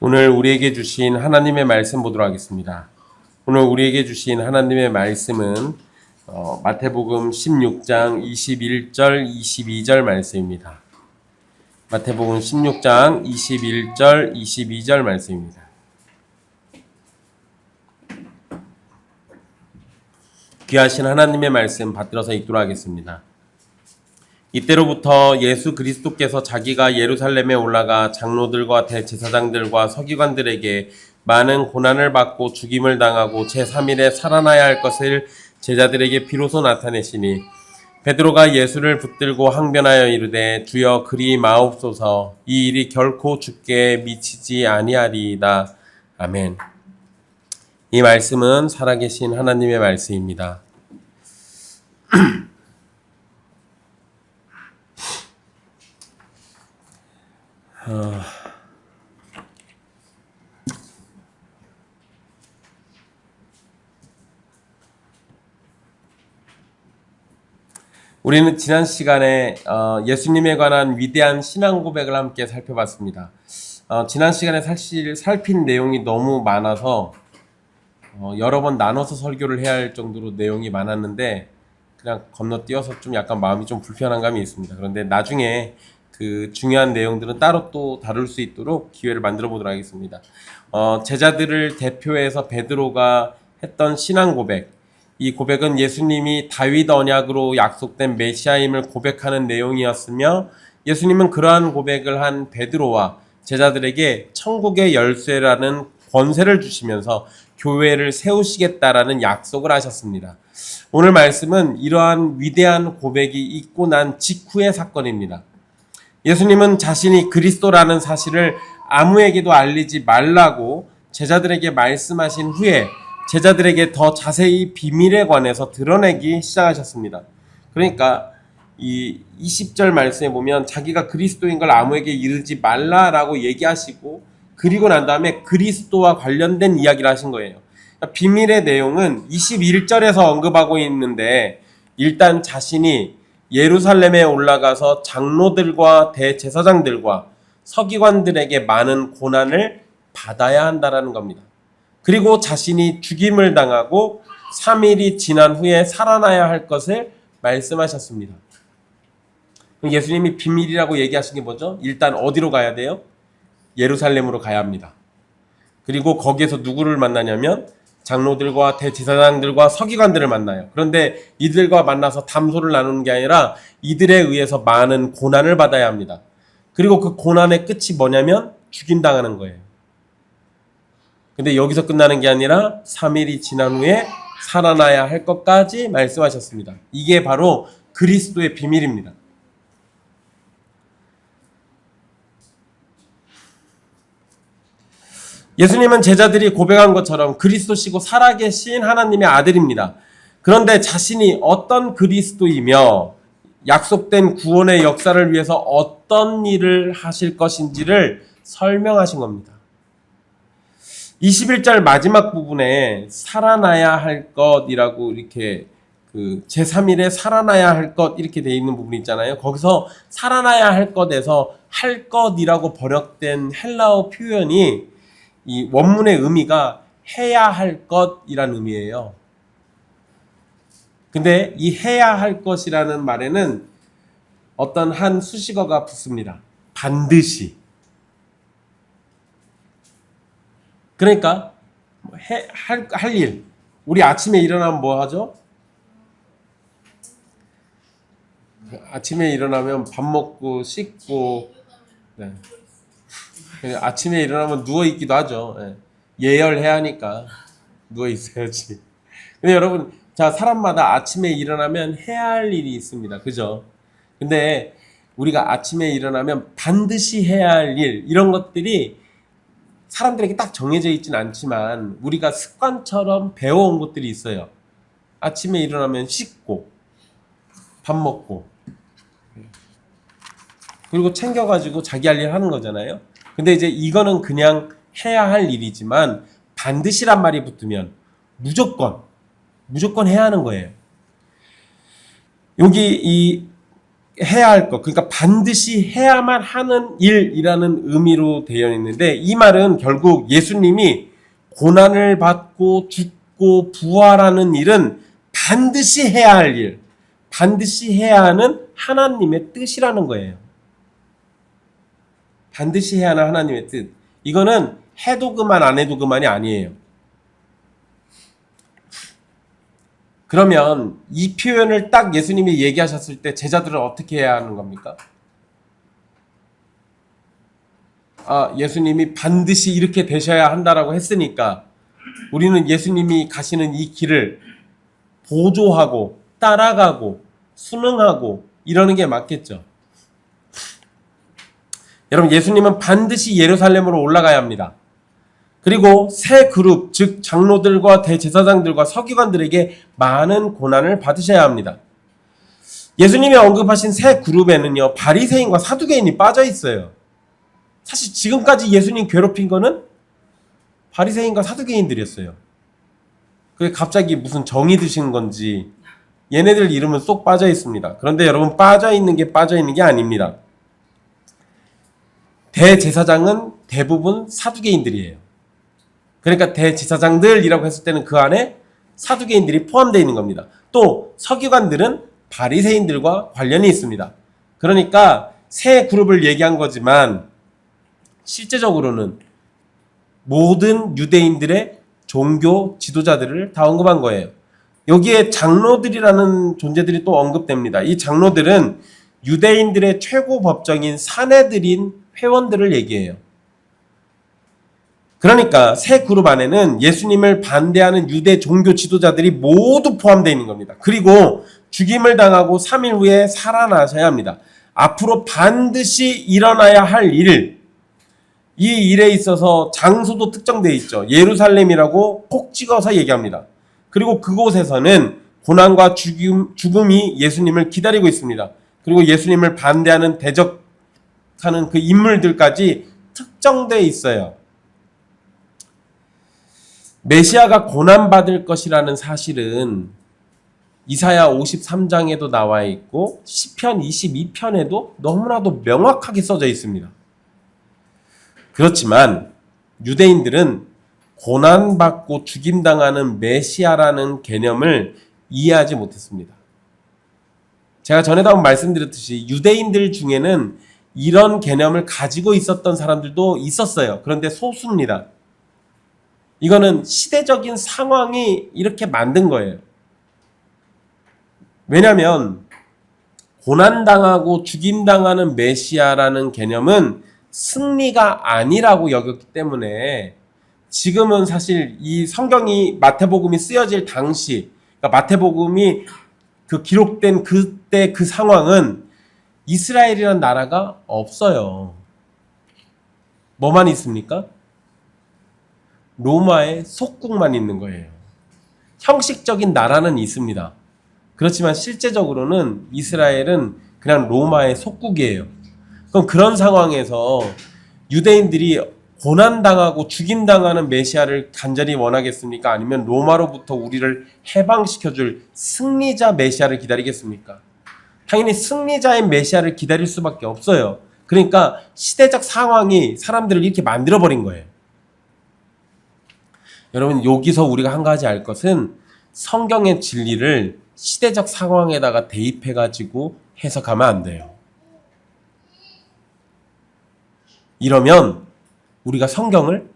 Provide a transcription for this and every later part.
오늘 우리에게 주신 하나님의 말씀 보도록 하겠습니다. 오늘 우리에게 주신 하나님의 말씀은 마태복음 16장 21절 22절 말씀입니다. 마태복음 16장 21절 22절 말씀입니다. 귀하신 하나님의 말씀 받들어서 읽도록 하겠습니다. 이때로부터 예수 그리스도께서 자기가 예루살렘에 올라가 장로들과 대제사장들과 서기관들에게 많은 고난을 받고 죽임을 당하고 제3일에 살아나야 할 것을 제자들에게 비로소 나타내시니 베드로가 예수를 붙들고 항변하여 이르되 주여 그리 마옵소서 이 일이 결코 주께 미치지 아니하리이다. 아멘. 이 말씀은 살아계신 하나님의 말씀입니다. 우리는 지난 시간에 예수님에 관한 위대한 신앙 고백을 함께 살펴봤습니다. 지난 시간에 사실 살핀 내용이 너무 많아서 여러 번 나눠서 설교를 해야 할 정도로 내용이 많았는데 그냥 건너뛰어서 좀 약간 마음이 좀 불편한 감이 있습니다. 그런데 나중에 그 중요한 내용들은 따로 또 다룰 수 있도록 기회를 만들어 보도록 하겠습니다. 제자들을 대표해서 베드로가 했던 신앙 고백, 이 고백은 예수님이 다윗 언약으로 약속된 메시아임을 고백하는 내용이었으며 예수님은 그러한 고백을 한 베드로와 제자들에게 천국의 열쇠라는 권세를 주시면서 교회를 세우시겠다라는 약속을 하셨습니다. 오늘 말씀은 이러한 위대한 고백이 있고 난 직후의 사건입니다. 예수님은 자신이 그리스도라는 사실을 아무에게도 알리지 말라고 제자들에게 말씀하신 후에 제자들에게 더 자세히 비밀에 관해서 드러내기 시작하셨습니다. 그러니까 이 20절 말씀에 보면 자기가 그리스도인 걸 아무에게 이르지 말라라고 얘기하시고 그리고 난 다음에 그리스도와 관련된 이야기를 하신 거예요. 그러니까 비밀의 내용은 21절에서 언급하고 있는데 일단 자신이 예루살렘에 올라가서 장로들과 대제사장들과 서기관들에게 많은 고난을 받아야 한다라는 겁니다. 그리고 자신이 죽임을 당하고 3일이 지난 후에 살아나야 할 것을 말씀하셨습니다. 예수님이 비밀이라고 얘기하신 게 뭐죠? 일단 어디로 가야 돼요? 예루살렘으로 가야 합니다. 그리고 거기에서 누구를 만나냐면 장로들과 대제사장들과 서기관들을 만나요. 그런데 이들과 만나서 담소를 나누는 게 아니라 이들에 의해서 많은 고난을 받아야 합니다. 그리고 그 고난의 끝이 뭐냐면 죽임당하는 거예요. 근데 여기서 끝나는 게 아니라 3일이 지난 후에 살아나야 할 것까지 말씀하셨습니다. 이게 바로 그리스도의 비밀입니다. 예수님은 제자들이 고백한 것처럼 그리스도시고 살아계신 하나님의 아들입니다. 그런데 자신이 어떤 그리스도이며 약속된 구원의 역사를 위해서 어떤 일을 하실 것인지를 설명하신 겁니다. 21절 마지막 부분에 살아나야 할 것이라고 이렇게 그 제3일에 살아나야 할 것 이렇게 돼 있는 부분이 있잖아요. 거기서 살아나야 할 것에서 할 것이라고 번역된 헬라어 표현이 이 원문의 의미가 해야 할 것이라는 의미예요. 근데 이 해야 할 것이라는 말에는 어떤 한 수식어가 붙습니다. 반드시. 그러니까 할 일. 우리 아침에 일어나면 뭐 하죠? 아침에 일어나면 밥 먹고 씻고 네. 아침에 일어나면 누워있기도 하죠. 예열해야 하니까 누워있어야지. 근데 여러분, 자, 사람마다 아침에 일어나면 해야 할 일이 있습니다. 그죠? 근데 우리가 아침에 일어나면 반드시 해야 할 일, 이런 것들이 사람들에게 딱 정해져 있진 않지만 우리가 습관처럼 배워온 것들이 있어요. 아침에 일어나면 씻고 밥 먹고 그리고 챙겨가지고 자기 할 일 하는 거잖아요. 근데 이제 이거는 그냥 해야 할 일이지만 반드시란 말이 붙으면 무조건 해야 하는 거예요. 여기 이 해야 할 것, 그러니까 반드시 해야만 하는 일이라는 의미로 되어 있는데, 이 말은 결국 예수님이 고난을 받고 죽고 부활하는 일은 반드시 해야 할 일, 반드시 해야 하는 하나님의 뜻이라는 거예요. 반드시 해야 하는 하나님의 뜻. 이거는 해도 그만 안 해도 그만이 아니에요. 그러면 이 표현을 딱 예수님이 얘기하셨을 때 제자들은 어떻게 해야 하는 겁니까? 예수님이 반드시 이렇게 되셔야 한다라고 했으니까 우리는 예수님이 가시는 이 길을 보조하고 따라가고 순응하고 이러는 게 맞겠죠. 여러분, 예수님은 반드시 예루살렘으로 올라가야 합니다. 그리고 새 그룹, 즉 장로들과 대제사장들과 서기관들에게 많은 고난을 받으셔야 합니다. 예수님이 언급하신 새 그룹에는요, 바리새인과 사두개인이 빠져 있어요. 사실 지금까지 예수님 괴롭힌 거는 바리새인과 사두개인들이었어요. 그게 갑자기 무슨 정이 드신 건지 얘네들 이름은 쏙 빠져 있습니다. 그런데 여러분, 빠져 있는 게 아닙니다. 대제사장은 대부분 사두개인들이에요. 그러니까 대제사장들이라고 했을 때는 그 안에 사두개인들이 포함되어 있는 겁니다. 또 서기관들은 바리새인들과 관련이 있습니다. 그러니까 세 그룹을 얘기한 거지만 실제적으로는 모든 유대인들의 종교 지도자들을 다 언급한 거예요. 여기에 장로들이라는 존재들이 또 언급됩니다. 이 장로들은 유대인들의 최고 법정인 사내들인 회원들을 얘기해요. 그러니까 새 그룹 안에는 예수님을 반대하는 유대 종교 지도자들이 모두 포함되어 있는 겁니다. 그리고 죽임을 당하고 3일 후에 살아나셔야 합니다. 앞으로 반드시 일어나야 할 일, 이 일에 있어서 장소도 특정되어 있죠. 예루살렘이라고 콕 찍어서 얘기합니다. 그리고 그곳에서는 고난과 죽음이 예수님을 기다리고 있습니다. 그리고 예수님을 반대하는 대적하는 그 인물들까지 특정되어 있어요. 메시아가 고난받을 것이라는 사실은 이사야 53장에도 나와 있고 시편 22편에도 너무나도 명확하게 써져 있습니다. 그렇지만 유대인들은 고난받고 죽임당하는 메시아라는 개념을 이해하지 못했습니다. 제가 전에도 한번 말씀드렸듯이 유대인들 중에는 이런 개념을 가지고 있었던 사람들도 있었어요. 그런데 소수입니다. 이거는 시대적인 상황이 이렇게 만든 거예요. 왜냐하면 고난당하고 죽임당하는 메시아라는 개념은 승리가 아니라고 여겼기 때문에 지금은 사실 이 성경이 마태복음이 쓰여질 당시, 그러니까 마태복음이 그 기록된 그때 그 상황은 이스라엘이라는 나라가 없어요. 뭐만 있습니까? 로마의 속국만 있는 거예요. 형식적인 나라는 있습니다. 그렇지만 실제적으로는 이스라엘은 그냥 로마의 속국이에요. 그럼 그런 상황에서 유대인들이 고난당하고 죽임당하는 메시아를 간절히 원하겠습니까? 아니면 로마로부터 우리를 해방시켜줄 승리자 메시아를 기다리겠습니까? 당연히 승리자의 메시아를 기다릴 수밖에 없어요. 그러니까 시대적 상황이 사람들을 이렇게 만들어버린 거예요. 여러분, 여기서 우리가 한 가지 알 것은 성경의 진리를 시대적 상황에다가 대입해가지고 해석하면 안 돼요. 이러면 우리가 성경을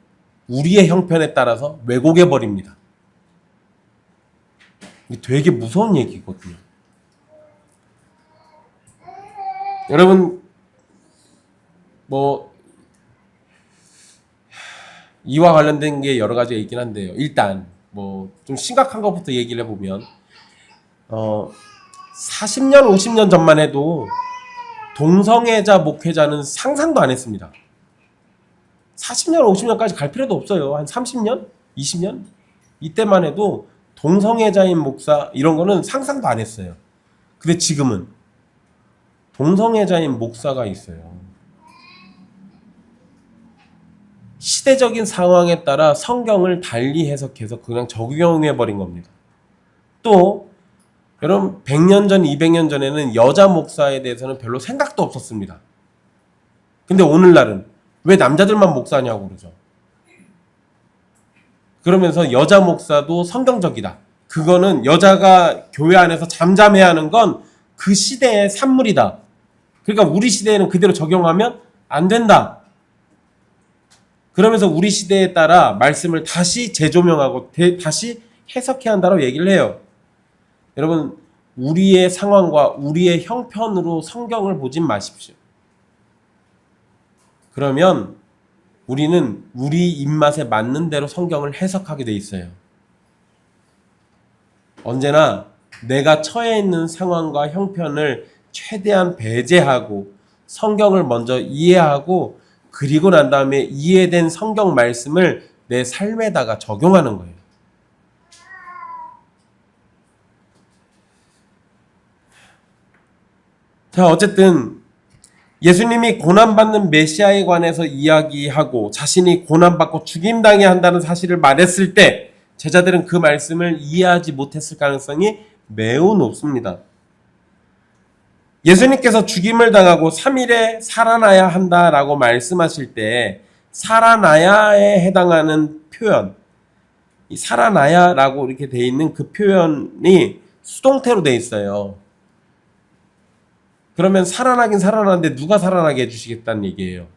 우리의 형편에 따라서 왜곡해버립니다. 이게 되게 무서운 얘기거든요. 여러분, 이와 관련된 게 여러 가지가 있긴 한데요. 일단 좀 심각한 것부터 얘기를 해보면 40년, 50년 전만 해도 동성애자 목회자는 상상도 안 했습니다. 40년, 50년까지 갈 필요도 없어요. 한 30년? 20년? 이때만 해도 동성애자인 목사 이런 거는 상상도 안 했어요. 근데 지금은 동성애자인 목사가 있어요. 시대적인 상황에 따라 성경을 달리 해석해서 그냥 적용해버린 겁니다. 또 여러분 100년 전, 200년 전에는 여자 목사에 대해서는 별로 생각도 없었습니다. 근데 오늘날은 왜 남자들만 목사냐고 그러죠. 그러면서 여자 목사도 성경적이다. 그거는 여자가 교회 안에서 잠잠해야 하는 건 그 시대의 산물이다. 그러니까 우리 시대에는 그대로 적용하면 안 된다. 그러면서 우리 시대에 따라 말씀을 다시 재조명하고 다시 해석해야 한다고 얘기를 해요. 여러분 우리의 상황과 우리의 형편으로 성경을 보진 마십시오. 그러면 우리는 우리 입맛에 맞는 대로 성경을 해석하게 돼 있어요. 언제나 내가 처해 있는 상황과 형편을 최대한 배제하고 성경을 먼저 이해하고 그리고 난 다음에 이해된 성경 말씀을 내 삶에다가 적용하는 거예요. 자, 어쨌든 예수님이 고난받는 메시아에 관해서 이야기하고 자신이 고난받고 죽임당해야 한다는 사실을 말했을 때 제자들은 그 말씀을 이해하지 못했을 가능성이 매우 높습니다. 예수님께서 죽임을 당하고 3일에 살아나야 한다라고 말씀하실 때 살아나야에 해당하는 표현, 이 살아나야라고 이렇게 돼 있는 그 표현이 수동태로 돼 있어요. 그러면 살아나긴 살아나는데 누가 살아나게 해주시겠다는 얘기예요.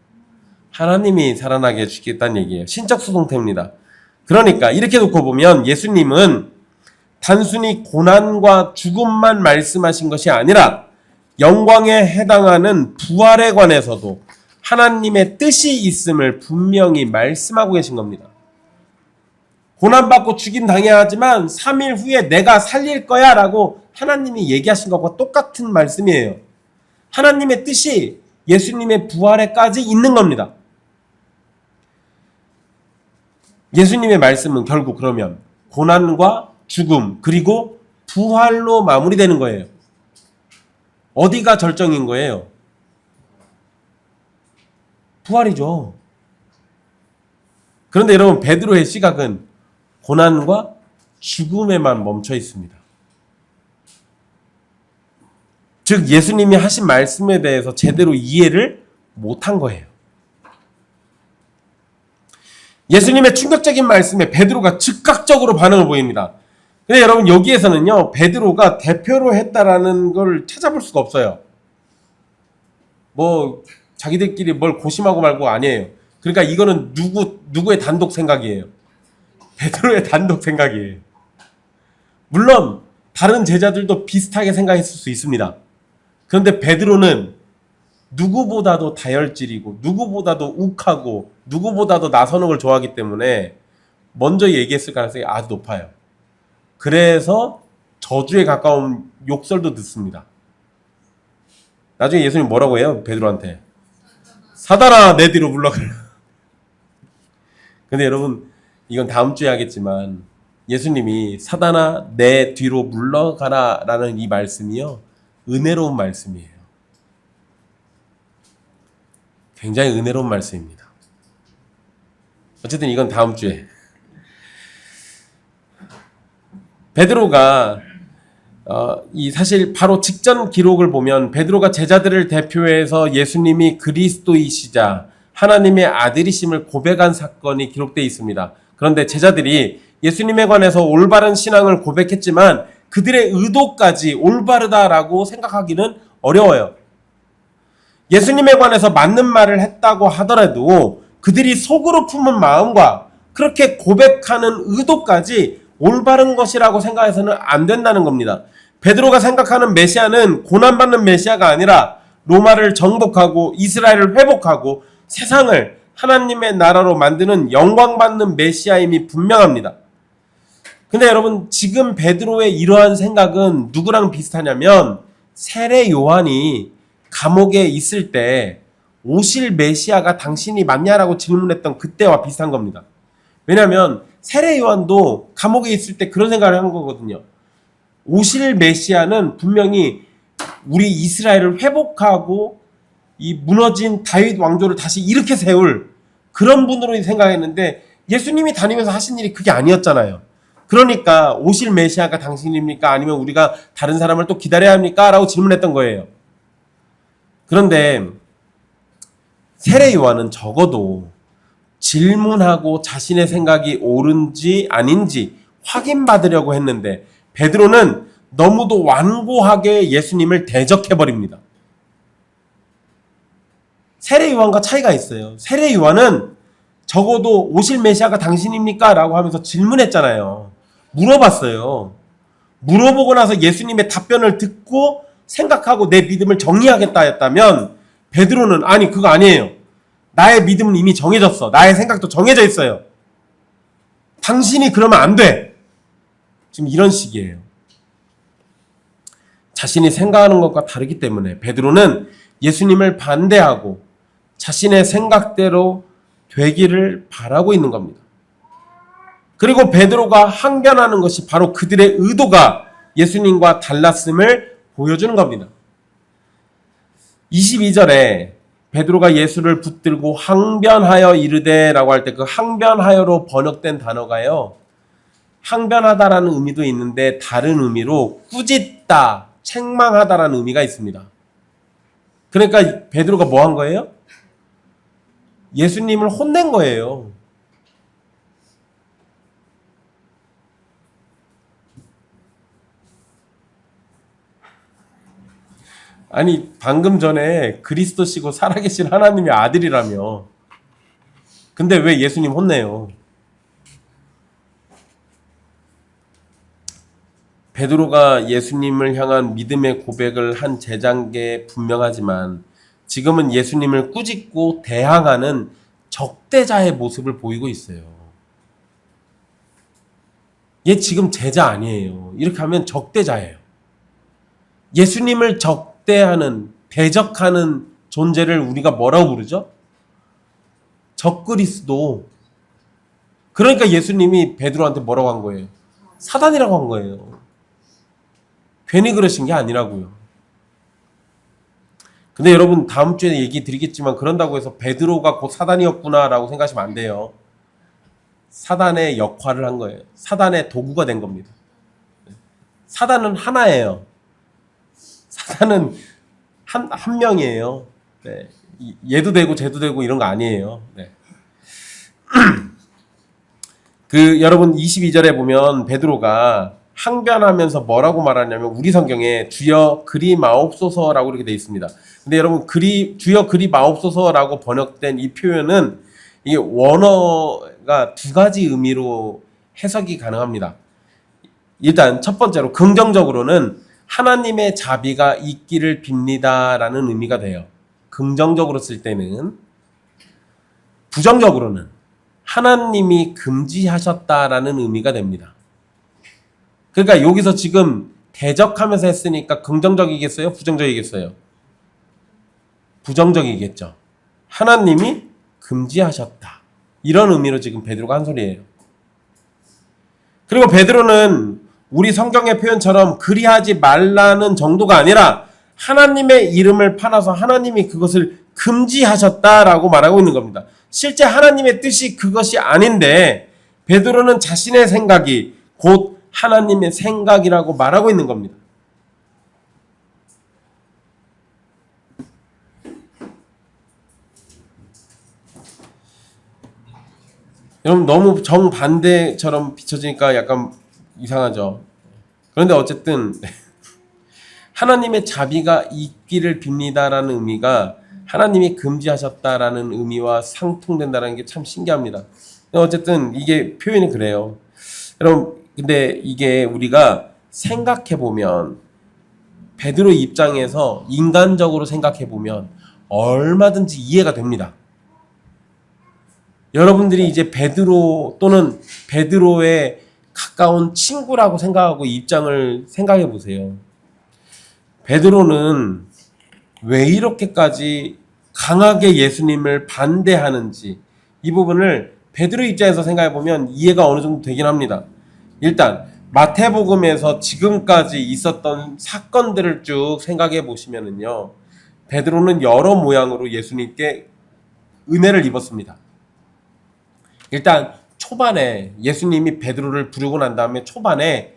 하나님이 살아나게 해주시겠다는 얘기예요. 신적 수동태입니다. 그러니까 이렇게 놓고 보면 예수님은 단순히 고난과 죽음만 말씀하신 것이 아니라 영광에 해당하는 부활에 관해서도 하나님의 뜻이 있음을 분명히 말씀하고 계신 겁니다. 고난받고 죽임 당해야 하지만 3일 후에 내가 살릴 거야 라고 하나님이 얘기하신 것과 똑같은 말씀이에요. 하나님의 뜻이 예수님의 부활에까지 있는 겁니다. 예수님의 말씀은 결국 그러면 고난과 죽음 그리고 부활로 마무리되는 거예요. 어디가 절정인 거예요? 부활이죠. 그런데 여러분 베드로의 시각은 고난과 죽음에만 멈춰 있습니다. 즉 예수님이 하신 말씀에 대해서 제대로 이해를 못한 거예요. 예수님의 충격적인 말씀에 베드로가 즉각적으로 반응을 보입니다. 근데 여러분 여기에서는요 베드로가 대표로 했다라는 걸 찾아볼 수가 없어요. 뭐 자기들끼리 뭘 고심하고 말고 아니에요. 그러니까 이거는 누구의 단독 생각이에요. 베드로의 단독 생각이에요. 물론 다른 제자들도 비슷하게 생각했을 수 있습니다. 그런데 베드로는 누구보다도 다혈질이고 누구보다도 욱하고 누구보다도 나서는 걸 좋아하기 때문에 먼저 얘기했을 가능성이 아주 높아요. 그래서 저주에 가까운 욕설도 듣습니다. 나중에 예수님 뭐라고 해요? 베드로한테 사단아 내 뒤로 물러가라. 근데 여러분 이건 다음 주에 하겠지만 예수님이 사단아 내 뒤로 물러가라 라는 이 말씀이요 은혜로운 말씀이에요. 굉장히 은혜로운 말씀입니다. 어쨌든 이건 다음 주에. 베드로가 이 사실 바로 직전 기록을 보면 베드로가 제자들을 대표해서 예수님이 그리스도이시자 하나님의 아들이심을 고백한 사건이 기록되어 있습니다. 그런데 제자들이 예수님에 관해서 올바른 신앙을 고백했지만 그들의 의도까지 올바르다라고 생각하기는 어려워요. 예수님에 관해서 맞는 말을 했다고 하더라도 그들이 속으로 품은 마음과 그렇게 고백하는 의도까지 올바른 것이라고 생각해서는 안 된다는 겁니다. 베드로가 생각하는 메시아는 고난받는 메시아가 아니라 로마를 정복하고 이스라엘을 회복하고 세상을 하나님의 나라로 만드는 영광받는 메시아임이 분명합니다. 근데 여러분 지금 베드로의 이러한 생각은 누구랑 비슷하냐면 세례 요한이 감옥에 있을 때 오실 메시아가 당신이 맞냐라고 질문했던 그때와 비슷한 겁니다. 왜냐하면 세례 요한도 감옥에 있을 때 그런 생각을 한 거거든요. 오실 메시아는 분명히 우리 이스라엘을 회복하고 이 무너진 다윗 왕조를 다시 일으켜 세울 그런 분으로 생각했는데 예수님이 다니면서 하신 일이 그게 아니었잖아요. 그러니까 오실 메시아가 당신입니까? 아니면 우리가 다른 사람을 또 기다려야 합니까? 라고 질문했던 거예요. 그런데 세례 요한은 적어도 질문하고 자신의 생각이 옳은지 아닌지 확인받으려고 했는데 베드로는 너무도 완고하게 예수님을 대적해버립니다. 세례 요한과 차이가 있어요. 세례 요한은 적어도 오실 메시아가 당신입니까? 라고 하면서 질문했잖아요. 물어봤어요. 물어보고 나서 예수님의 답변을 듣고 생각하고 내 믿음을 정리하겠다 했다면 베드로는 아니 그거 아니에요. 나의 믿음은 이미 정해졌어. 나의 생각도 정해져 있어요. 당신이 그러면 안 돼. 지금 이런 식이에요. 자신이 생각하는 것과 다르기 때문에 베드로는 예수님을 반대하고 자신의 생각대로 되기를 바라고 있는 겁니다. 그리고 베드로가 항변하는 것이 바로 그들의 의도가 예수님과 달랐음을 보여주는 겁니다. 22절에 베드로가 예수를 붙들고 항변하여 이르되 라고 할 때 그 항변하여로 번역된 단어가요. 항변하다라는 의미도 있는데 다른 의미로 꾸짖다, 책망하다라는 의미가 있습니다. 그러니까 베드로가 뭐 한 거예요? 예수님을 혼낸 거예요. 아니 방금 전에 그리스도시고 살아계신 하나님의 아들이라며. 근데 왜 예수님 혼내요? 베드로가 예수님을 향한 믿음의 고백을 한 제장계 분명하지만 지금은 예수님을 꾸짖고 대항하는 적대자의 모습을 보이고 있어요. 얘 지금 제자 아니에요. 이렇게 하면 적대자예요. 예수님을 적대하는, 대적하는 존재를 우리가 뭐라고 부르죠? 적그리스도. 그러니까 예수님이 베드로한테 뭐라고 한 거예요? 사단이라고 한 거예요. 괜히 그러신 게 아니라고요. 근데 여러분 다음 주에 얘기 드리겠지만 그런다고 해서 베드로가 곧 사단이었구나 라고 생각하시면 안 돼요. 사단의 역할을 한 거예요. 사단의 도구가 된 겁니다. 사단은 하나예요. 사단은 한 명이에요. 네. 얘도 되고 쟤도 되고 이런 거 아니에요. 네. 여러분 22절에 보면 베드로가 항변하면서 뭐라고 말하냐면 우리 성경에 주여 그리 마옵소서라고 이렇게 되어 있습니다. 근데 여러분 주여 그리 마옵소서라고 번역된 이 표현은 이게 원어가 두 가지 의미로 해석이 가능합니다. 일단 첫 번째로 긍정적으로는 하나님의 자비가 있기를 빕니다라는 의미가 돼요. 긍정적으로 쓸 때는. 부정적으로는 하나님이 금지하셨다라는 의미가 됩니다. 그러니까 여기서 지금 대적하면서 했으니까 긍정적이겠어요? 부정적이겠어요? 부정적이겠죠. 하나님이 금지하셨다. 이런 의미로 지금 베드로가 한 소리예요. 그리고 베드로는 우리 성경의 표현처럼 그리하지 말라는 정도가 아니라 하나님의 이름을 팔아서 하나님이 그것을 금지하셨다라고 말하고 있는 겁니다. 실제 하나님의 뜻이 그것이 아닌데 베드로는 자신의 생각이 곧 하나님의 생각이라고 말하고 있는 겁니다. 여러분 너무 정반대처럼 비춰지니까 약간 이상하죠. 그런데 어쨌든 하나님의 자비가 있기를 빕니다라는 의미가 하나님이 금지하셨다라는 의미와 상통된다는 게 참 신기합니다. 어쨌든 이게 표현이 그래요. 여러분 근데 이게 우리가 생각해보면 베드로 입장에서 인간적으로 생각해보면 얼마든지 이해가 됩니다. 여러분들이 이제 베드로 또는 베드로의 가까운 친구라고 생각하고 입장을 생각해 보세요. 베드로는 왜 이렇게까지 강하게 예수님을 반대하는지 이 부분을 베드로 입장에서 생각해 보면 이해가 어느 정도 되긴 합니다. 일단 마태복음에서 지금까지 있었던 사건들을 쭉 생각해 보시면은요, 베드로는 여러 모양으로 예수님께 은혜를 입었습니다. 일단 초반에 예수님이 베드로를 부르고 난 다음에 초반에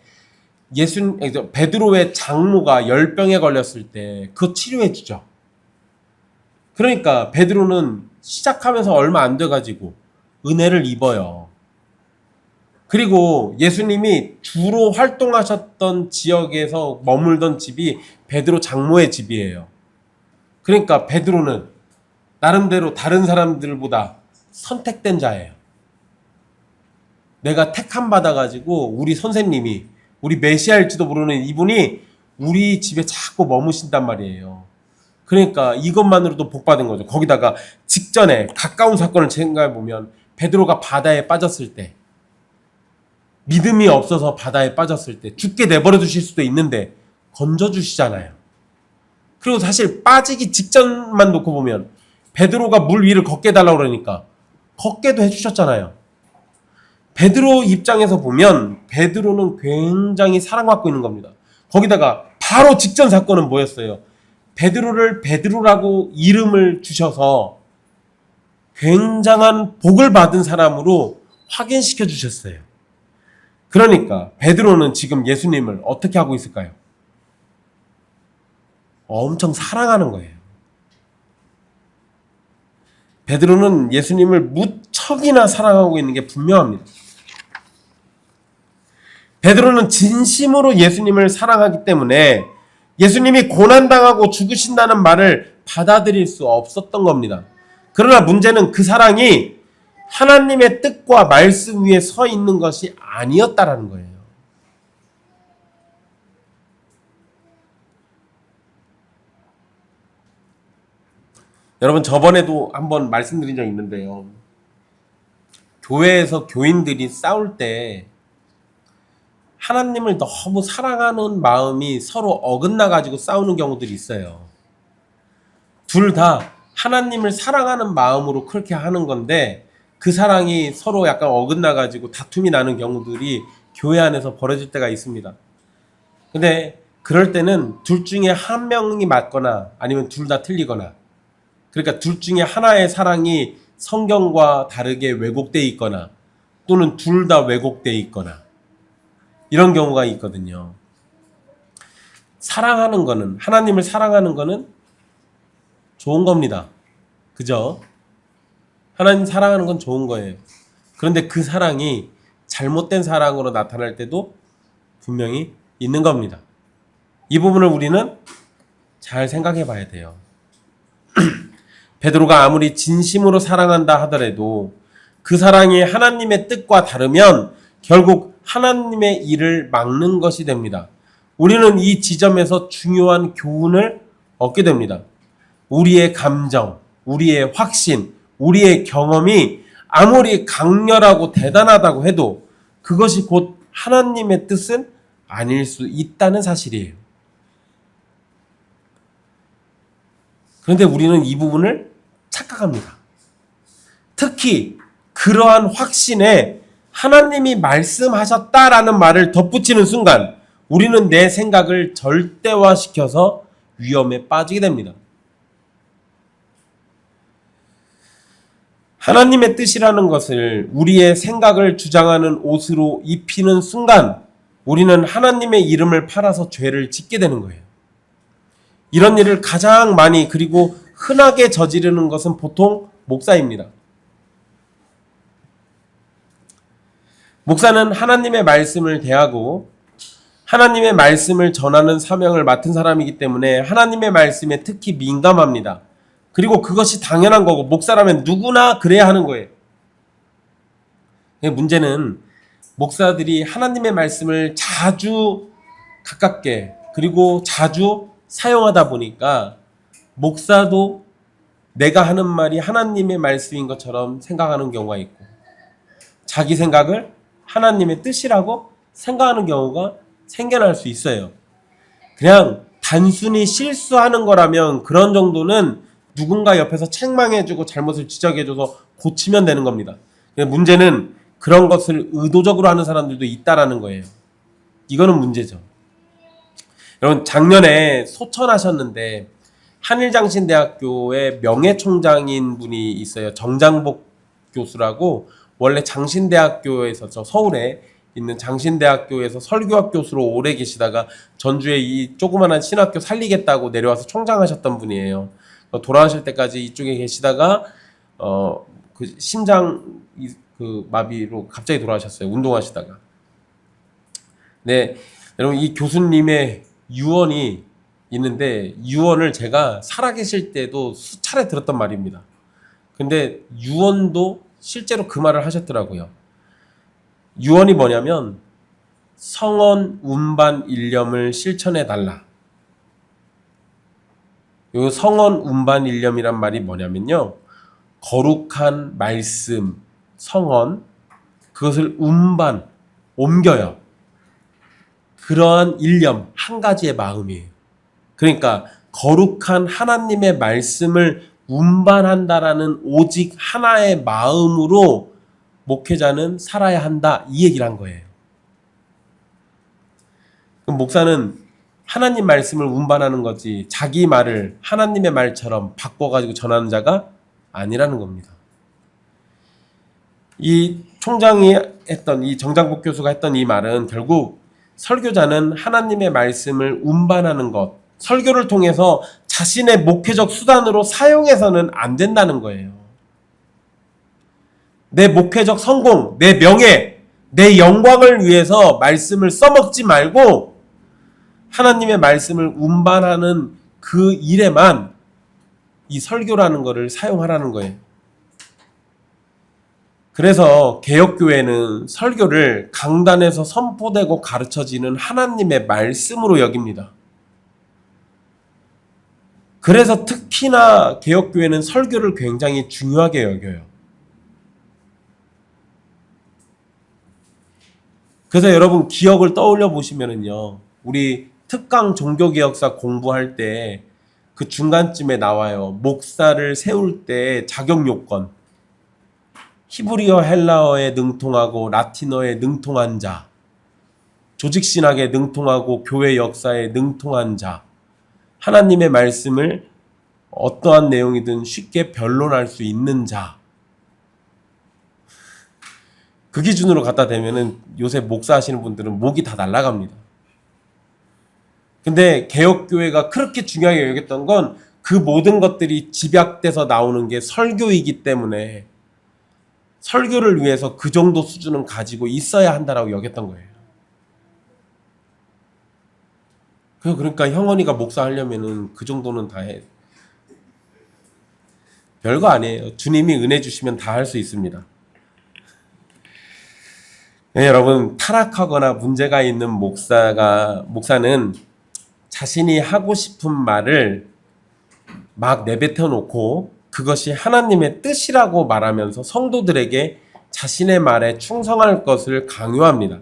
베드로의 장모가 열병에 걸렸을 때 그거 치료해 주죠. 그러니까 베드로는 시작하면서 얼마 안 돼가지고 은혜를 입어요. 그리고 예수님이 주로 활동하셨던 지역에서 머물던 집이 베드로 장모의 집이에요. 그러니까 베드로는 나름대로 다른 사람들보다 선택된 자예요. 내가 택함 받아가지고 우리 선생님이, 우리 메시아일지도 모르는 이분이 우리 집에 자꾸 머무신단 말이에요. 그러니까 이것만으로도 복 받은 거죠. 거기다가 직전에 가까운 사건을 생각해 보면 베드로가 바다에 빠졌을 때, 믿음이 없어서 바다에 빠졌을 때 죽게 내버려 두실 수도 있는데 건져 주시잖아요. 그리고 사실 빠지기 직전만 놓고 보면 베드로가 물 위를 걷게 해달라고 그러니까 걷게도 해주셨잖아요. 베드로 입장에서 보면 베드로는 굉장히 사랑받고 있는 겁니다. 거기다가 바로 직전 사건은 뭐였어요? 베드로를 베드로라고 이름을 주셔서 굉장한 복을 받은 사람으로 확인시켜 주셨어요. 그러니까 베드로는 지금 예수님을 어떻게 하고 있을까요? 엄청 사랑하는 거예요. 베드로는 예수님을 무척이나 사랑하고 있는 게 분명합니다. 베드로는 진심으로 예수님을 사랑하기 때문에 예수님이 고난당하고 죽으신다는 말을 받아들일 수 없었던 겁니다. 그러나 문제는 그 사랑이 하나님의 뜻과 말씀 위에 서 있는 것이 아니었다라는 거예요. 여러분, 저번에도 한번 말씀드린 적 있는데요. 교회에서 교인들이 싸울 때 하나님을 너무 사랑하는 마음이 서로 어긋나가지고 싸우는 경우들이 있어요. 둘 다 하나님을 사랑하는 마음으로 그렇게 하는 건데 그 사랑이 서로 약간 어긋나가지고 다툼이 나는 경우들이 교회 안에서 벌어질 때가 있습니다. 근데 그럴 때는 둘 중에 한 명이 맞거나 아니면 둘 다 틀리거나, 그러니까 둘 중에 하나의 사랑이 성경과 다르게 왜곡되어 있거나 또는 둘 다 왜곡되어 있거나 이런 경우가 있거든요. 사랑하는 거는, 하나님을 사랑하는 거는 좋은 겁니다. 그죠? 하나님 사랑하는 건 좋은 거예요. 그런데 그 사랑이 잘못된 사랑으로 나타날 때도 분명히 있는 겁니다. 이 부분을 우리는 잘 생각해 봐야 돼요. 베드로가 아무리 진심으로 사랑한다 하더라도 그 사랑이 하나님의 뜻과 다르면 결국 하나님의 일을 막는 것이 됩니다. 우리는 이 지점에서 중요한 교훈을 얻게 됩니다. 우리의 감정, 우리의 확신, 우리의 경험이 아무리 강렬하고 대단하다고 해도 그것이 곧 하나님의 뜻은 아닐 수 있다는 사실이에요. 그런데 우리는 이 부분을 착각합니다. 특히 그러한 확신에 하나님이 말씀하셨다라는 말을 덧붙이는 순간 우리는 내 생각을 절대화시켜서 위험에 빠지게 됩니다. 하나님의 뜻이라는 것을 우리의 생각을 주장하는 옷으로 입히는 순간 우리는 하나님의 이름을 팔아서 죄를 짓게 되는 거예요. 이런 일을 가장 많이 그리고 흔하게 저지르는 것은 보통 목사입니다. 목사는 하나님의 말씀을 대하고 하나님의 말씀을 전하는 사명을 맡은 사람이기 때문에 하나님의 말씀에 특히 민감합니다. 그리고 그것이 당연한 거고 목사라면 누구나 그래야 하는 거예요. 문제는 목사들이 하나님의 말씀을 자주 가깝게 그리고 자주 사용하다 보니까 목사도 내가 하는 말이 하나님의 말씀인 것처럼 생각하는 경우가 있고 자기 생각을 하나님의 뜻이라고 생각하는 경우가 생겨날 수 있어요. 그냥 단순히 실수하는 거라면 그런 정도는 누군가 옆에서 책망해주고 잘못을 지적해줘서 고치면 되는 겁니다. 문제는 그런 것을 의도적으로 하는 사람들도 있다라는 거예요. 이거는 문제죠. 여러분, 작년에 소천하셨는데 한일장신대학교의 명예총장인 분이 있어요. 정장복 교수라고 원래 장신대학교에서, 저 서울에 있는 장신대학교에서 설교학 교수로 오래 계시다가 전주에 이 조그만한 신학교 살리겠다고 내려와서 총장하셨던 분이에요. 돌아가실 때까지 이쪽에 계시다가 그 심장 그 마비로 갑자기 돌아가셨어요. 운동하시다가. 네, 여러분 이 교수님의 유언이 있는데 유언을 제가 살아계실 때도 수차례 들었던 말입니다. 근데 유언도 실제로 그 말을 하셨더라고요. 유언이 뭐냐면 성언 운반 일념을 실천해 달라. 요 성언 운반 일념이란 말이 뭐냐면요. 거룩한 말씀, 성언, 그것을 운반, 옮겨요. 그러한 일념, 한 가지의 마음이에요. 그러니까 거룩한 하나님의 말씀을 운반한다라는 오직 하나의 마음으로 목회자는 살아야 한다, 이 얘기를 한 거예요. 그럼 목사는 하나님 말씀을 운반하는 거지 자기 말을 하나님의 말처럼 바꿔가지고 전하는 자가 아니라는 겁니다. 이 총장이 했던, 이 정장복 교수가 했던 이 말은 결국 설교자는 하나님의 말씀을 운반하는 것, 설교를 통해서 자신의 목회적 수단으로 사용해서는 안 된다는 거예요. 내 목회적 성공, 내 명예, 내 영광을 위해서 말씀을 써먹지 말고 하나님의 말씀을 운반하는 그 일에만 이 설교라는 것을 사용하라는 거예요. 그래서 개혁교회는 설교를 강단에서 선포되고 가르쳐지는 하나님의 말씀으로 여깁니다. 그래서 특히나 개혁교회는 설교를 굉장히 중요하게 여겨요. 그래서 여러분 기억을 떠올려 보시면은요, 우리 특강 종교개혁사 공부할 때 그 중간쯤에 나와요. 목사를 세울 때 자격 요건. 히브리어 헬라어에 능통하고 라틴어에 능통한 자, 조직신학에 능통하고 교회 역사에 능통한 자, 하나님의 말씀을 어떠한 내용이든 쉽게 변론할 수 있는 자. 그 기준으로 갖다 대면은 요새 목사 하시는 분들은 목이 다 날아갑니다. 근데 개혁교회가 그렇게 중요하게 여겼던 건 그 모든 것들이 집약돼서 나오는 게 설교이기 때문에 설교를 위해서 그 정도 수준은 가지고 있어야 한다라고 여겼던 거예요. 그러니까 형원이가 목사 하려면은 그 정도는 다 해. 별거 아니에요. 주님이 은혜 주시면 다 할 수 있습니다. 네, 여러분, 타락하거나 문제가 있는 목사는 자신이 하고 싶은 말을 막 내뱉어 놓고 그것이 하나님의 뜻이라고 말하면서 성도들에게 자신의 말에 충성할 것을 강요합니다.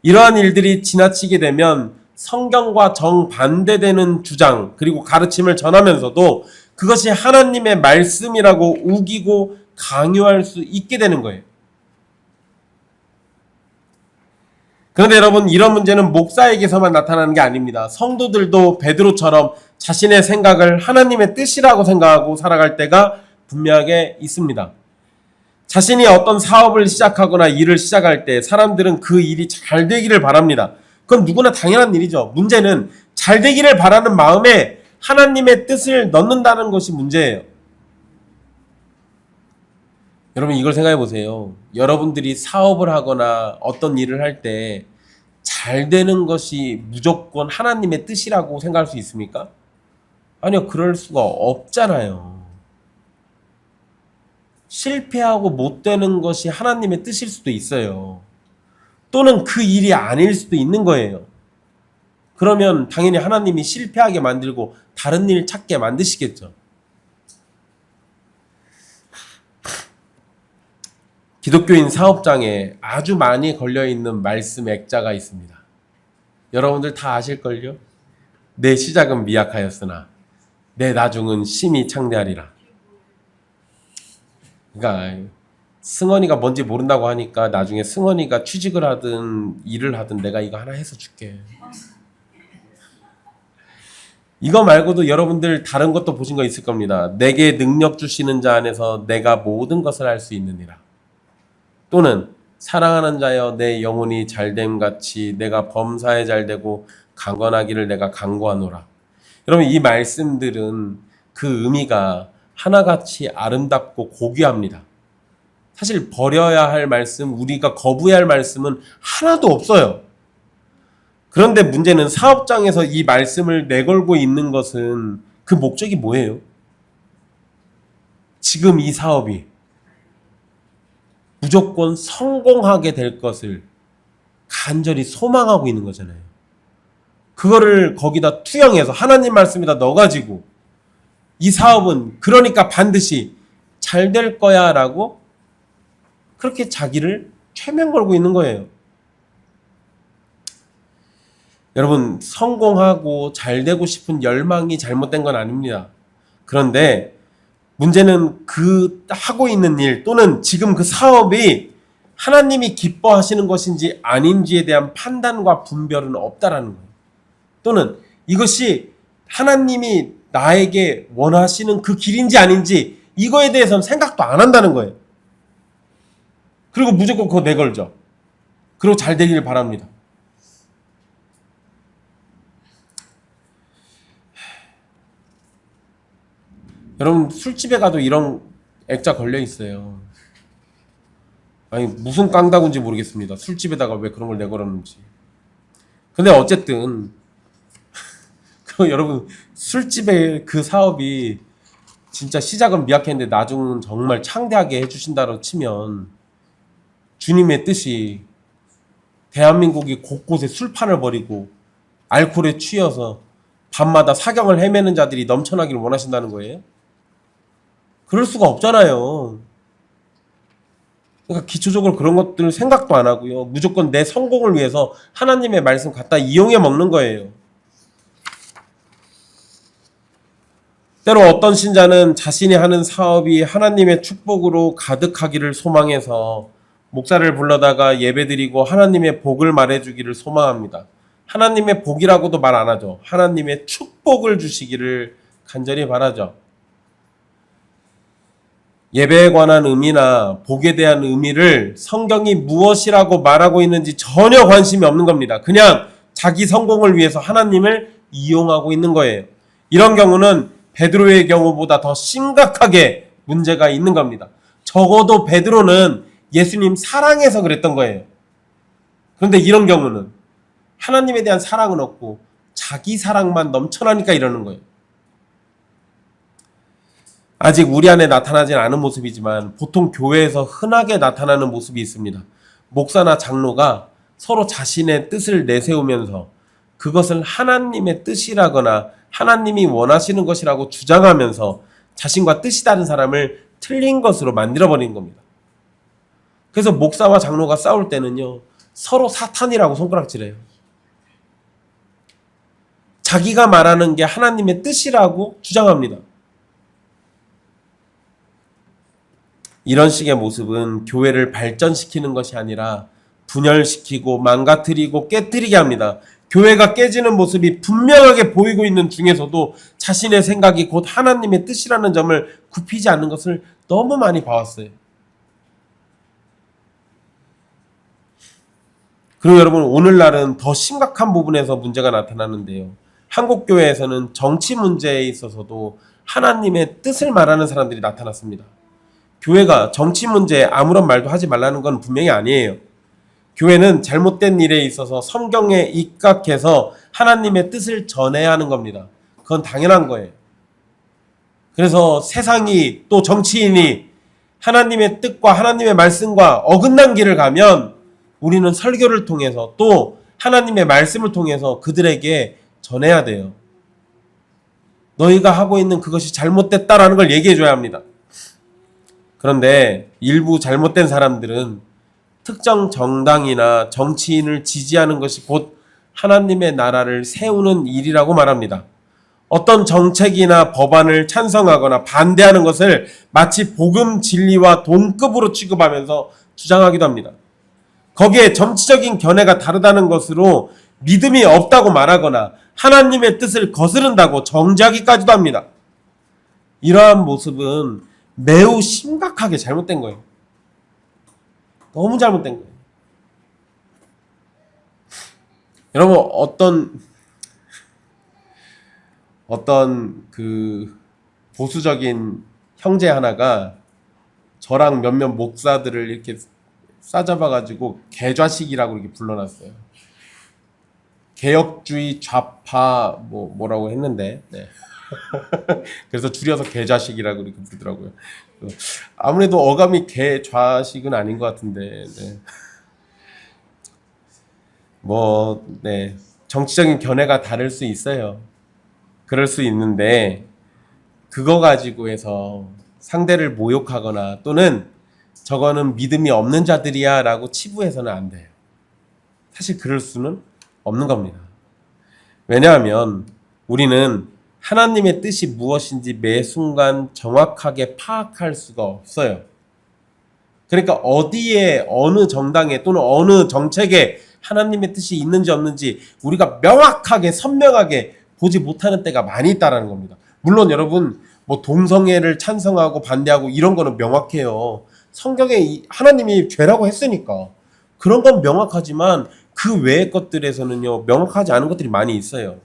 이러한 일들이 지나치게 되면 성경과 정반대되는 주장 그리고 가르침을 전하면서도 그것이 하나님의 말씀이라고 우기고 강요할 수 있게 되는 거예요. 그런데 여러분, 이런 문제는 목사에게서만 나타나는 게 아닙니다. 성도들도 베드로처럼 자신의 생각을 하나님의 뜻이라고 생각하고 살아갈 때가 분명하게 있습니다. 자신이 어떤 사업을 시작하거나 일을 시작할 때 사람들은 그 일이 잘 되기를 바랍니다. 그건 누구나 당연한 일이죠. 문제는 잘 되기를 바라는 마음에 하나님의 뜻을 넣는다는 것이 문제예요. 여러분, 이걸 생각해 보세요. 여러분들이 사업을 하거나 어떤 일을 할 때 잘 되는 것이 무조건 하나님의 뜻이라고 생각할 수 있습니까? 아니요, 그럴 수가 없잖아요. 실패하고 못 되는 것이 하나님의 뜻일 수도 있어요. 또는 그 일이 아닐 수도 있는 거예요. 그러면 당연히 하나님이 실패하게 만들고 다른 일 찾게 만드시겠죠. 기독교인 사업장에 아주 많이 걸려있는 말씀 액자가 있습니다. 여러분들 다 아실걸요? 내 시작은 미약하였으나 내 나중은 심히 창대하리라. 그러니까 승원이가 뭔지 모른다고 하니까 나중에 승원이가 취직을 하든 일을 하든 내가 이거 하나 해서 줄게. 이거 말고도 여러분들 다른 것도 보신 거 있을 겁니다. 내게 능력 주시는 자 안에서 내가 모든 것을 할 수 있느니라. 또는 사랑하는 자여 내 영혼이 잘됨 같이 내가 범사에 잘되고 강건하기를 내가 간구하노라. 여러분, 이 말씀들은 그 의미가 하나같이 아름답고 고귀합니다. 사실 버려야 할 말씀, 우리가 거부해야 할 말씀은 하나도 없어요. 그런데 문제는 사업장에서 이 말씀을 내걸고 있는 것은 그 목적이 뭐예요? 지금 이 사업이 무조건 성공하게 될 것을 간절히 소망하고 있는 거잖아요. 그거를 거기다 투영해서 하나님 말씀에다 넣어가지고 이 사업은 그러니까 반드시 잘 될 거야 라고 그렇게 자기를 최면 걸고 있는 거예요. 여러분, 성공하고 잘 되고 싶은 열망이 잘못된 건 아닙니다. 그런데 문제는 그 하고 있는 일 또는 지금 그 사업이 하나님이 기뻐하시는 것인지 아닌지에 대한 판단과 분별은 없다라는 거예요. 또는 이것이 하나님이 나에게 원하시는 그 길인지 아닌지 이거에 대해서는 생각도 안 한다는 거예요. 그리고 무조건 그거 내걸죠. 그리고 잘 되기를 바랍니다. 여러분, 술집에 가도 이런 액자 걸려 있어요. 아니, 무슨 깡다구인지 모르겠습니다. 술집에다가 왜 그런 걸 내걸었는지. 근데 어쨌든 여러분, 술집의 그 사업이 진짜 시작은 미약했는데 나중은 정말 창대하게 해주신다고 치면 주님의 뜻이 대한민국이 곳곳에 술판을 벌이고 알코올에 취해서 밤마다 사경을 헤매는 자들이 넘쳐나기를 원하신다는 거예요? 그럴 수가 없잖아요. 그러니까 기초적으로 그런 것들 생각도 안 하고요. 무조건 내 성공을 위해서 하나님의 말씀 갖다 이용해 먹는 거예요. 때로 어떤 신자는 자신이 하는 사업이 하나님의 축복으로 가득하기를 소망해서 목사를 불러다가 예배드리고 하나님의 복을 말해주기를 소망합니다. 하나님의 복이라고도 말 안 하죠. 하나님의 축복을 주시기를 간절히 바라죠. 예배에 관한 의미나 복에 대한 의미를 성경이 무엇이라고 말하고 있는지 전혀 관심이 없는 겁니다. 그냥 자기 성공을 위해서 하나님을 이용하고 있는 거예요. 이런 경우는 베드로의 경우보다 더 심각하게 문제가 있는 겁니다. 적어도 베드로는 예수님 사랑해서 그랬던 거예요. 그런데 이런 경우는 하나님에 대한 사랑은 없고 자기 사랑만 넘쳐나니까 이러는 거예요. 아직 우리 안에 나타나진 않은 모습이지만 보통 교회에서 흔하게 나타나는 모습이 있습니다. 목사나 장로가 서로 자신의 뜻을 내세우면서 그것을 하나님의 뜻이라거나 하나님이 원하시는 것이라고 주장하면서 자신과 뜻이 다른 사람을 틀린 것으로 만들어버리는 겁니다. 그래서 목사와 장로가 싸울 때는요, 서로 사탄이라고 손가락질해요. 자기가 말하는 게 하나님의 뜻이라고 주장합니다. 이런 식의 모습은 교회를 발전시키는 것이 아니라 분열시키고 망가뜨리고 깨뜨리게 합니다. 교회가 깨지는 모습이 분명하게 보이고 있는 중에서도 자신의 생각이 곧 하나님의 뜻이라는 점을 굽히지 않는 것을 너무 많이 봐왔어요. 그리고 여러분, 오늘날은 더 심각한 부분에서 문제가 나타나는데요. 한국 교회에서는 정치 문제에 있어서도 하나님의 뜻을 말하는 사람들이 나타났습니다. 교회가 정치 문제에 아무런 말도 하지 말라는 건 분명히 아니에요. 교회는 잘못된 일에 있어서 성경에 입각해서 하나님의 뜻을 전해야 하는 겁니다. 그건 당연한 거예요. 그래서 세상이 또 정치인이 하나님의 뜻과 하나님의 말씀과 어긋난 길을 가면 우리는 설교를 통해서 또 하나님의 말씀을 통해서 그들에게 전해야 돼요. 너희가 하고 있는 그것이 잘못됐다라는 걸 얘기해 줘야 합니다. 그런데 일부 잘못된 사람들은 특정 정당이나 정치인을 지지하는 것이 곧 하나님의 나라를 세우는 일이라고 말합니다. 어떤 정책이나 법안을 찬성하거나 반대하는 것을 마치 복음 진리와 동급으로 취급하면서 주장하기도 합니다. 거기에 정치적인 견해가 다르다는 것으로 믿음이 없다고 말하거나 하나님의 뜻을 거스른다고 정죄하기까지도 합니다. 이러한 모습은 매우 심각하게 잘못된 거예요. 너무 잘못된 거예요. 여러분 어떤 그 보수적인 형제 하나가 저랑 몇몇 목사들을 이렇게 싸잡아가지고 개좌식이라고 이렇게 불러놨어요. 개혁주의 좌파 뭐라고 했는데, 네. 그래서 줄여서 개좌식이라고 이렇게 부르더라고요. 아무래도 어감이 개좌식은 아닌 것 같은데, 네. 네. 정치적인 견해가 다를 수 있어요. 그럴 수 있는데, 그거 가지고 해서 상대를 모욕하거나 또는 저거는 믿음이 없는 자들이야 라고 치부해서는 안 돼요. 사실 그럴 수는 없는 겁니다. 왜냐하면 우리는 하나님의 뜻이 무엇인지 매 순간 정확하게 파악할 수가 없어요. 그러니까 어디에 어느 정당에 또는 어느 정책에 하나님의 뜻이 있는지 없는지 우리가 명확하게 선명하게 보지 못하는 때가 많이 있다는 겁니다. 물론 여러분 동성애를 찬성하고 반대하고 이런 거는 명확해요. 성경에 하나님이 죄라고 했으니까 그런 건 명확하지만 그 외의 것들에서는요 명확하지 않은 것들이 많이 있어요.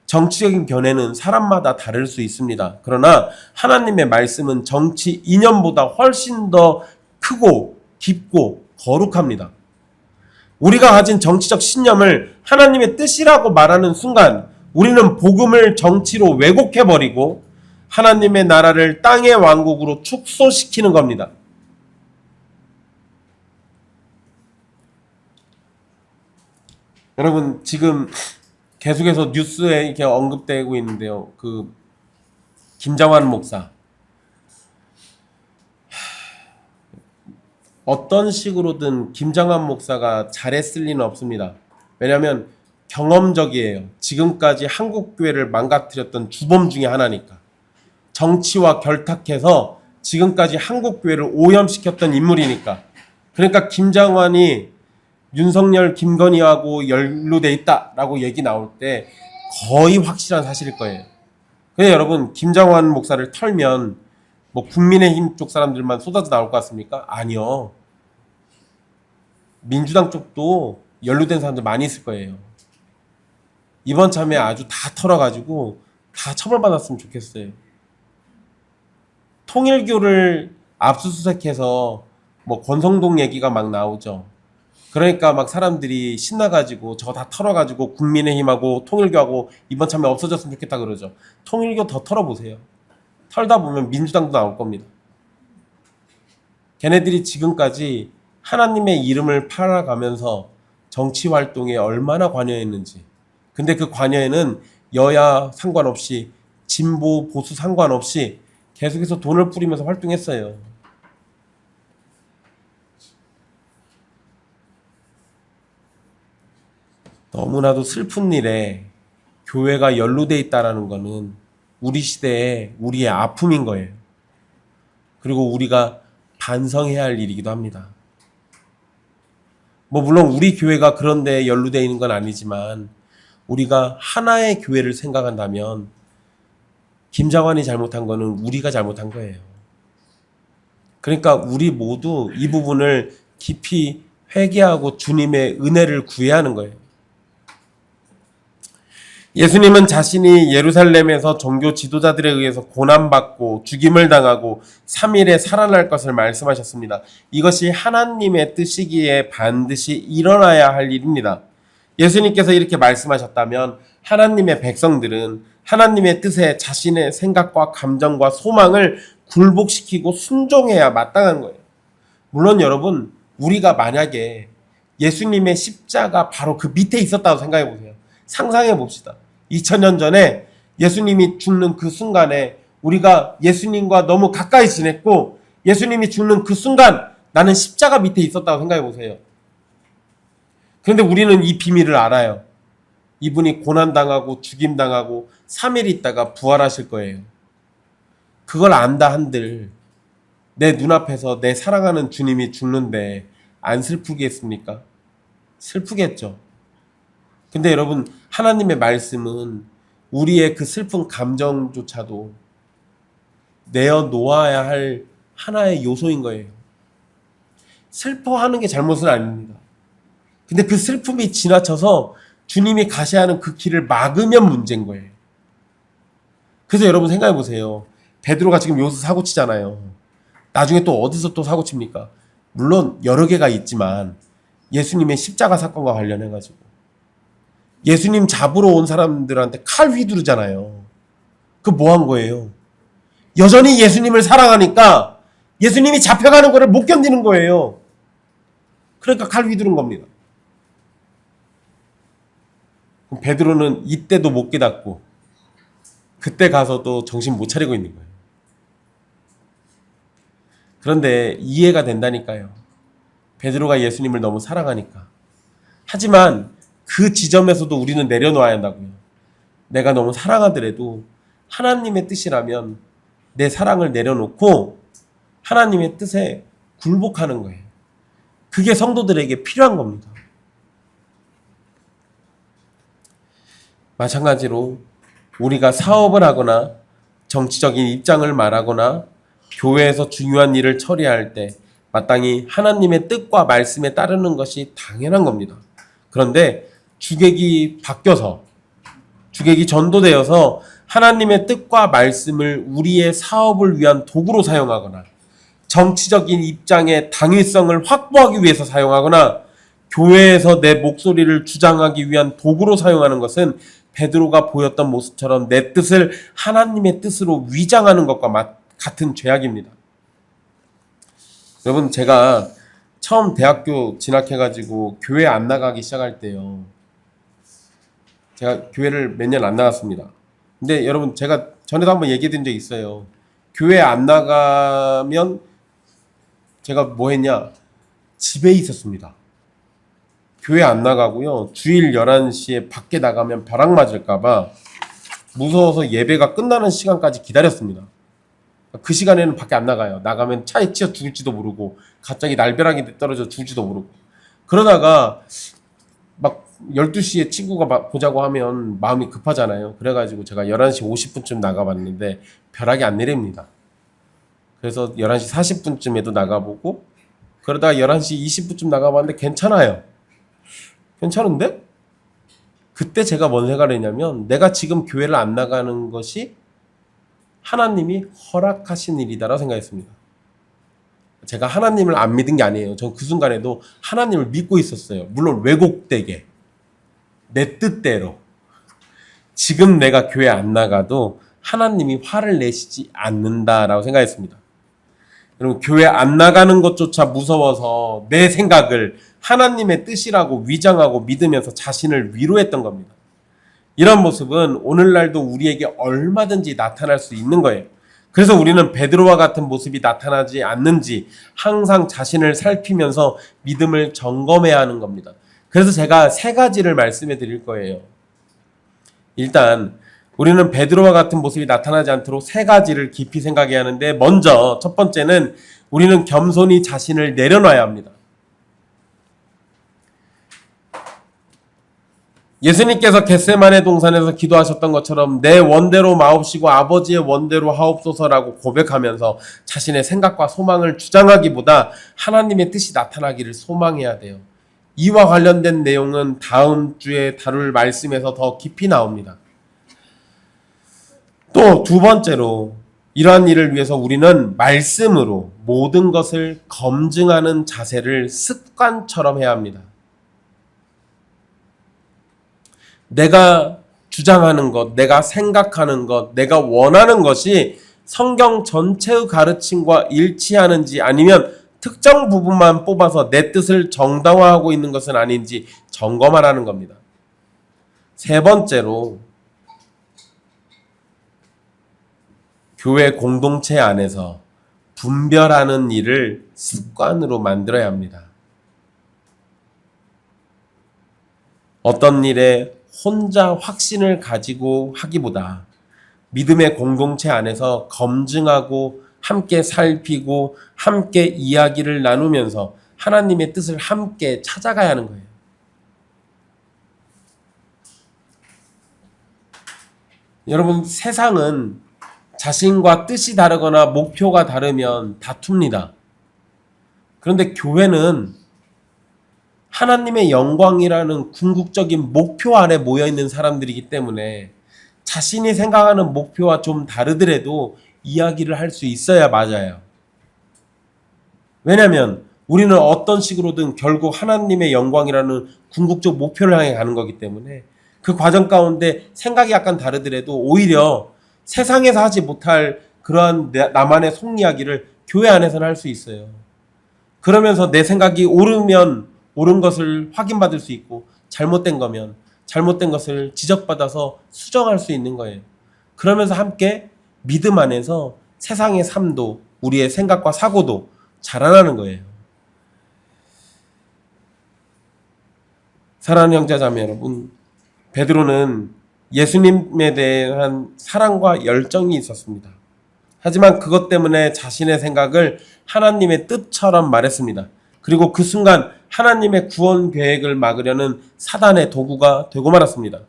정치적인 견해는 사람마다 다를 수 있습니다. 그러나 하나님의 말씀은 정치 이념보다 훨씬 더 크고 깊고 거룩합니다. 우리가 가진 정치적 신념을 하나님의 뜻이라고 말하는 순간 우리는 복음을 정치로 왜곡해버리고 하나님의 나라를 땅의 왕국으로 축소시키는 겁니다. 여러분 지금 계속해서 뉴스에 이렇게 언급되고 있는데요. 그 김정환 목사 어떤 식으로든 김정환 목사가 잘했을 리는 없습니다. 왜냐하면 경험적이에요. 지금까지 한국 교회를 망가뜨렸던 주범 중에 하나니까. 정치와 결탁해서 지금까지 한국 교회를 오염시켰던 인물이니까. 그러니까 김정환이 윤석열, 김건희하고 연루돼 있다라고 얘기 나올 때 거의 확실한 사실일 거예요. 근데 여러분 김정환 목사를 털면 국민의힘 쪽 사람들만 쏟아져 나올 것 같습니까? 아니요. 민주당 쪽도 연루된 사람들 많이 있을 거예요. 이번 참에 아주 다 털어가지고 다 처벌받았으면 좋겠어요. 통일교를 압수수색해서 권성동 얘기가 막 나오죠. 그러니까 막 사람들이 신나가지고 저거 다 털어가지고 국민의힘하고 통일교하고 이번 참에 없어졌으면 좋겠다 그러죠. 통일교 더 털어보세요. 털다 보면 민주당도 나올 겁니다. 걔네들이 지금까지 하나님의 이름을 팔아가면서 정치 활동에 얼마나 관여했는지. 근데 그 관여에는 여야 상관없이 진보 보수 상관없이 계속해서 돈을 뿌리면서 활동했어요. 너무나도 슬픈 일에 교회가 연루돼 있다라는 거는 우리 시대에 우리의 아픔인 거예요. 그리고 우리가 반성해야 할 일이기도 합니다. 물론 우리 교회가 그런 데 연루되어 있는 건 아니지만 우리가 하나의 교회를 생각한다면 김정환이 잘못한 거는 우리가 잘못한 거예요. 그러니까 우리 모두 이 부분을 깊이 회개하고 주님의 은혜를 구해야 하는 거예요. 예수님은 자신이 예루살렘에서 종교 지도자들에 의해서 고난받고 죽임을 당하고 3일에 살아날 것을 말씀하셨습니다. 이것이 하나님의 뜻이기에 반드시 일어나야 할 일입니다. 예수님께서 이렇게 말씀하셨다면 하나님의 백성들은 하나님의 뜻에 자신의 생각과 감정과 소망을 굴복시키고 순종해야 마땅한 거예요. 물론 여러분 우리가 만약에 예수님의 십자가 바로 그 밑에 있었다고 생각해 보세요. 상상해 봅시다. 2000년 전에 예수님이 죽는 그 순간에 우리가 예수님과 너무 가까이 지냈고 예수님이 죽는 그 순간 나는 십자가 밑에 있었다고 생각해 보세요. 그런데 우리는 이 비밀을 알아요. 이분이 고난당하고 죽임당하고 3일 있다가 부활하실 거예요. 그걸 안다 한들 내 눈앞에서 내 사랑하는 주님이 죽는데 안 슬프겠습니까? 슬프겠죠. 근데 여러분 하나님의 말씀은 우리의 그 슬픈 감정조차도 내어놓아야 할 하나의 요소인 거예요. 슬퍼하는 게 잘못은 아닙니다. 근데 그 슬픔이 지나쳐서 주님이 가셔야 하는 그 길을 막으면 문제인 거예요. 그래서 여러분 생각해 보세요. 베드로가 지금 여기서 사고 치잖아요. 나중에 또 어디서 또 사고 칩니까? 물론 여러 개가 있지만 예수님의 십자가 사건과 관련해가지고 예수님 잡으러 온 사람들한테 칼 휘두르잖아요. 그 뭐 한 거예요? 여전히 예수님을 사랑하니까 예수님이 잡혀가는 거를 못 견디는 거예요. 그러니까 칼 휘두른 겁니다. 그럼 베드로는 이때도 못 깨닫고 그때 가서도 정신 못 차리고 있는 거예요. 그런데 이해가 된다니까요. 베드로가 예수님을 너무 사랑하니까. 하지만 그 지점에서도 우리는 내려놓아야 한다고요. 내가 너무 사랑하더라도 하나님의 뜻이라면 내 사랑을 내려놓고 하나님의 뜻에 굴복하는 거예요. 그게 성도들에게 필요한 겁니다. 마찬가지로 우리가 사업을 하거나 정치적인 입장을 말하거나 교회에서 중요한 일을 처리할 때 마땅히 하나님의 뜻과 말씀에 따르는 것이 당연한 겁니다. 그런데 주객이 바뀌어서 주객이 전도되어서 하나님의 뜻과 말씀을 우리의 사업을 위한 도구로 사용하거나 정치적인 입장의 당위성을 확보하기 위해서 사용하거나 교회에서 내 목소리를 주장하기 위한 도구로 사용하는 것은 베드로가 보였던 모습처럼 내 뜻을 하나님의 뜻으로 위장하는 것과 같은 죄악입니다. 여러분, 제가 처음 대학교 진학해가지고 교회 안 나가기 시작할 때요. 제가 교회를 몇 년 안 나갔습니다. 근데 여러분, 제가 전에도 한번 얘기해 드린 적 있어요. 교회 안 나가면 제가 뭐 했냐? 집에 있었습니다. 교회 안 나가고요. 주일 11시에 밖에 나가면 벼락 맞을까봐 무서워서 예배가 끝나는 시간까지 기다렸습니다. 그 시간에는 밖에 안 나가요. 나가면 차에 치여 죽을지도 모르고 갑자기 날벼락이 떨어져 죽을지도 모르고 그러다가 막 12시에 친구가 보자고 하면 마음이 급하잖아요. 그래가지고 제가 11시 50분쯤 나가봤는데 벼락이 안 내립니다. 그래서 11시 40분쯤에도 나가보고 그러다가 11시 20분쯤 나가봤는데 괜찮아요. 괜찮은데? 그때 제가 뭔 생각을 했냐면 내가 지금 교회를 안 나가는 것이 하나님이 허락하신 일이다라고 생각했습니다. 제가 하나님을 안 믿은 게 아니에요. 전 그 순간에도 하나님을 믿고 있었어요. 물론 왜곡되게 내 뜻대로 지금 내가 교회 안 나가도 하나님이 화를 내시지 않는다라고 생각했습니다. 여러분, 교회 안 나가는 것조차 무서워서 내 생각을 하나님의 뜻이라고 위장하고 믿으면서 자신을 위로했던 겁니다. 이런 모습은 오늘날도 우리에게 얼마든지 나타날 수 있는 거예요. 그래서 우리는 베드로와 같은 모습이 나타나지 않는지 항상 자신을 살피면서 믿음을 점검해야 하는 겁니다. 그래서 제가 세 가지를 말씀해 드릴 거예요. 일단 우리는 베드로와 같은 모습이 나타나지 않도록 세 가지를 깊이 생각해야 하는데, 먼저 첫 번째는 우리는 겸손히 자신을 내려놔야 합니다. 예수님께서 겟세마네 동산에서 기도하셨던 것처럼 내 원대로 마옵시고 아버지의 원대로 하옵소서라고 고백하면서 자신의 생각과 소망을 주장하기보다 하나님의 뜻이 나타나기를 소망해야 돼요. 이와 관련된 내용은 다음 주에 다룰 말씀에서 더 깊이 나옵니다. 또 두 번째로 이러한 일을 위해서 우리는 말씀으로 모든 것을 검증하는 자세를 습관처럼 해야 합니다. 내가 주장하는 것, 내가 생각하는 것, 내가 원하는 것이 성경 전체의 가르침과 일치하는지 아니면 특정 부분만 뽑아서 내 뜻을 정당화하고 있는 것은 아닌지 점검하라는 겁니다. 세 번째로 교회 공동체 안에서 분별하는 일을 습관으로 만들어야 합니다. 어떤 일에 혼자 확신을 가지고 하기보다 믿음의 공동체 안에서 검증하고 함께 살피고 함께 이야기를 나누면서 하나님의 뜻을 함께 찾아가야 하는 거예요. 여러분, 세상은 자신과 뜻이 다르거나 목표가 다르면 다툽니다. 그런데 교회는 하나님의 영광이라는 궁극적인 목표 아래 모여있는 사람들이기 때문에 자신이 생각하는 목표와 좀 다르더라도 이야기를 할 수 있어야 맞아요. 왜냐하면 우리는 어떤 식으로든 결국 하나님의 영광이라는 궁극적 목표를 향해 가는 거기 때문에 그 과정 가운데 생각이 약간 다르더라도 오히려 세상에서 하지 못할 그러한 나만의 속 이야기를 교회 안에서는 할 수 있어요. 그러면서 내 생각이 옳으면 옳은 것을 확인받을 수 있고 잘못된 거면 잘못된 것을 지적받아서 수정할 수 있는 거예요. 그러면서 함께 믿음 안에서 세상의 삶도 우리의 생각과 사고도 자라나는 거예요. 사랑하는 형제자매 여러분, 베드로는 예수님에 대한 사랑과 열정이 있었습니다. 하지만 그것 때문에 자신의 생각을 하나님의 뜻처럼 말했습니다. 그리고 그 순간 하나님의 구원 계획을 막으려는 사단의 도구가 되고 말았습니다.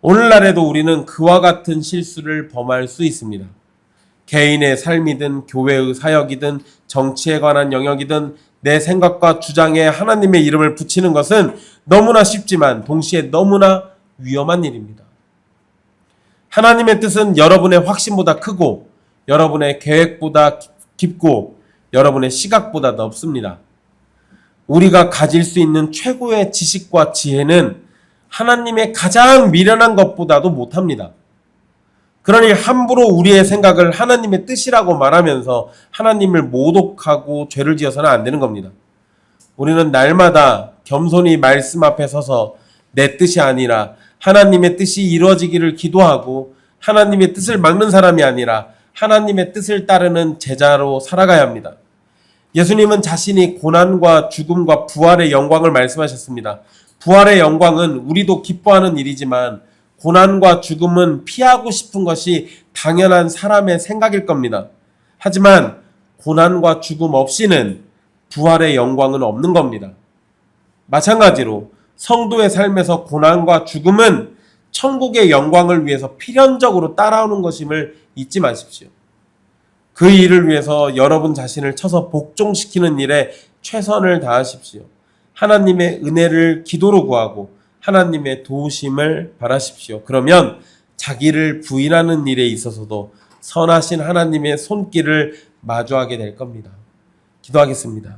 오늘날에도 우리는 그와 같은 실수를 범할 수 있습니다. 개인의 삶이든 교회의 사역이든 정치에 관한 영역이든 내 생각과 주장에 하나님의 이름을 붙이는 것은 너무나 쉽지만 동시에 너무나 위험한 일입니다. 하나님의 뜻은 여러분의 확신보다 크고 여러분의 계획보다 깊고 여러분의 시각보다 넓습니다. 우리가 가질 수 있는 최고의 지식과 지혜는 하나님의 가장 미련한 것보다도 못합니다. 그러니 함부로 우리의 생각을 하나님의 뜻이라고 말하면서 하나님을 모독하고 죄를 지어서는 안 되는 겁니다. 우리는 날마다 겸손히 말씀 앞에 서서 내 뜻이 아니라 하나님의 뜻이 이루어지기를 기도하고 하나님의 뜻을 막는 사람이 아니라 하나님의 뜻을 따르는 제자로 살아가야 합니다. 예수님은 자신이 고난과 죽음과 부활의 영광을 말씀하셨습니다. 부활의 영광은 우리도 기뻐하는 일이지만 고난과 죽음은 피하고 싶은 것이 당연한 사람의 생각일 겁니다. 하지만 고난과 죽음 없이는 부활의 영광은 없는 겁니다. 마찬가지로 성도의 삶에서 고난과 죽음은 천국의 영광을 위해서 필연적으로 따라오는 것임을 잊지 마십시오. 그 일을 위해서 여러분 자신을 쳐서 복종시키는 일에 최선을 다하십시오. 하나님의 은혜를 기도로 구하고 하나님의 도우심을 바라십시오. 그러면 자기를 부인하는 일에 있어서도 선하신 하나님의 손길을 마주하게 될 겁니다. 기도하겠습니다.